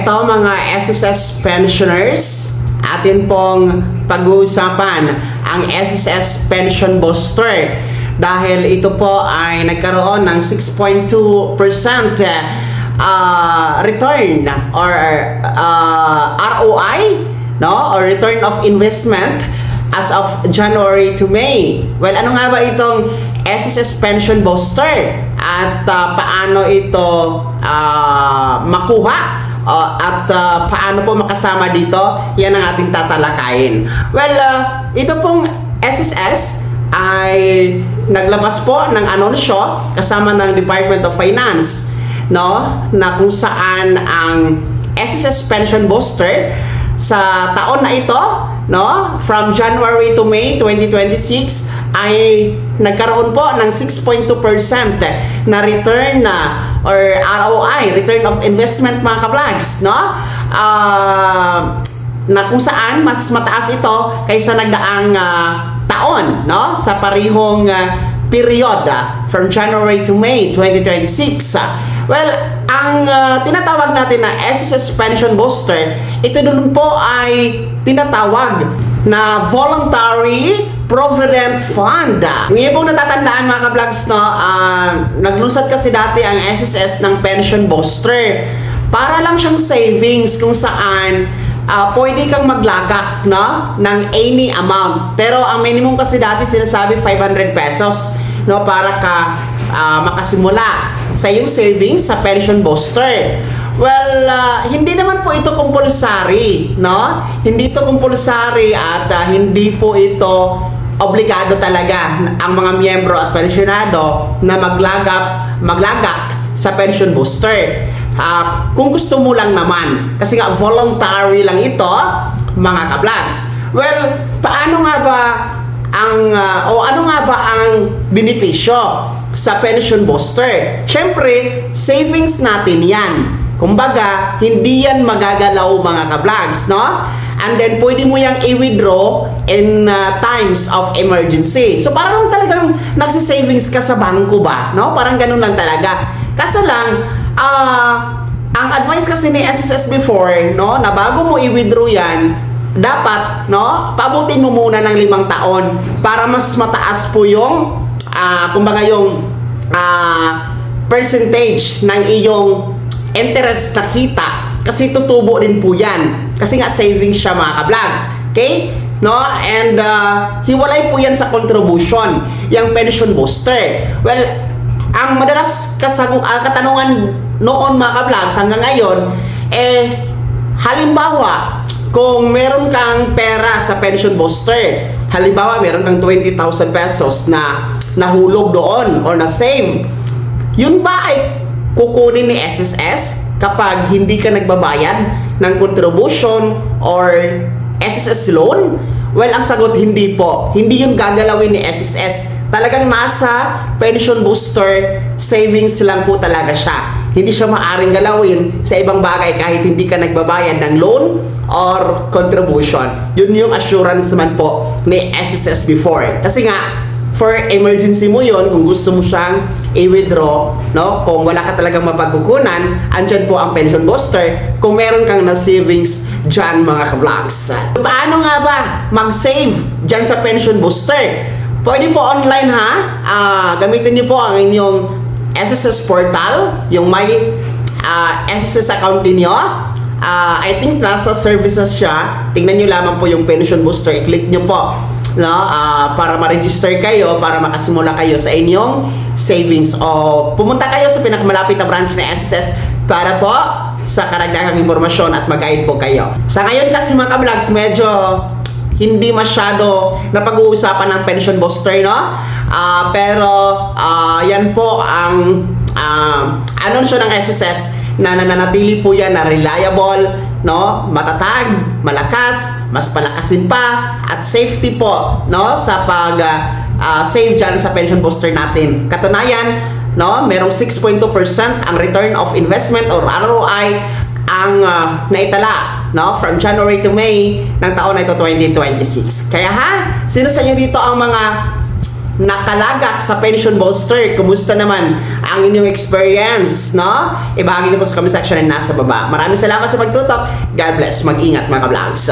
Eto mga SSS pensioners, atin pong pag-uusapan ang SSS Pension Booster dahil ito po ay nagkaroon ng 6.2% return or ROI, no, or return of investment as of January to May. Well, ano nga ba itong SSS Pension Booster at paano ito makuha? At paano po makasama dito? Yan ang ating tatalakayin. Well, ito pong SSS ay naglabas po ng anunsyo kasama ng Department of Finance, no, na kung saan ang SSS Pension Booster sa taon na ito, no, from January to May 2026 ay nagkaroon po ng 6.2% na return or ROI, return of investment mga ka-vlogs, no? Na kung saan mas mataas ito kaysa nagdaang taon, no? Sa parihong period from January to May 2026. Well, ang tinatawag natin na SSS Pension Booster, ito dun po ay tinatawag na Voluntary Provident Fund. Ngayon pong natatandaan mga ka-vlogs, no, naglunsad kasi dati ang SSS ng Pension Booster. Para lang siyang savings kung saan pwede kang maglagak, no, ng any amount. Pero ang minimum kasi dati sinasabi 500 pesos, no, para ka makasimula sa iyong savings sa Pension Booster. Well, hindi naman po ito compulsory, no? Hindi ito compulsory at hindi po ito obligado talaga ang mga miyembro at pensyonado na maglagak sa Pension Booster. Kung gusto mo lang naman, kasi nga voluntary lang ito, mga ka-vlogs. Well, paano nga ba ano nga ba ang benepisyo sa Pension Booster? Siyempre, savings natin yan. Kumbaga, hindi yan magagalaw mga ka-vlogs, no? And then, pwede mo yang i-withdraw in times of emergency. So, parang talagang nagsisavings ka sa bangko ba, no? Parang ganun lang talaga. Kaso lang, ang advice kasi ni SSS before, no, na bago mo i-withdraw yan, dapat, no, paabutin mo muna ng 5 taon para mas mataas po yung, kumbaga yung percentage ng iyong interest na kita. Kasi tutubo din po yan. Kasi nga savings siya mga ka-vlogs. Okay? No? And hiwalay po yan sa contribution, yung Pension Booster. Well, ang madalas katanungan noon mga ka-vlogs hanggang ngayon, halimbawa, kung meron kang pera sa Pension Booster, halimbawa meron kang 20,000 pesos na nahulog doon or na-save, yun ba ay kukunin ni SSS kapag hindi ka nagbabayad ng contribution or SSS loan? Well, ang sagot hindi po. Hindi yun gagalawin ni SSS. Talagang nasa Pension Booster savings lang po talaga siya. Hindi siya maaring galawin sa ibang bagay kahit hindi ka nagbabayad ng loan or contribution. Yun yung assurance naman po ni SSS before. Kasi nga, for emergency mo yon, kung gusto mo siyang i-withdraw, no? Kung wala ka talagang mapagkukunan, andyan po ang Pension Booster kung meron kang na savings dyan mga ka-vlogs. Paano nga ba mag-save dyan sa Pension Booster? Pwede po online ha. Gamitin niyo po ang inyong SSS portal, yung may SSS account niyo. I think nasa services siya. Tingnan niyo lamang po yung Pension Booster. I-click niyo po, no, para ma-register kayo, para makasimula kayo sa inyong savings, o pumunta kayo sa pinakamalapit na branch ng SSS para po sa karagdagang impormasyon at mag-guide po kayo. Sa ngayon kasi mga ka-vlogs, medyo hindi masyado na pag-uusapan ng Pension Booster, no? Pero yan po ang anunsyo ng SSS na nananatili po yan na reliable, no, matatag, malakas, mas palakasin pa, at safety po, no, sa pag save dyan sa Pension Booster natin. Katunayan, no, merong 6.2% ang return of investment or ROI ang naitala, no, from January to May ng taon na ito 2026. Kaya sino sa inyo dito ang mga nakalagak sa pension booster. Kumusta naman ang inyong experience, no? Ibahagi niyo po sa comment section na nasa baba. Maraming salamat sa pagtutok. God bless. Mag-ingat mga vlogs.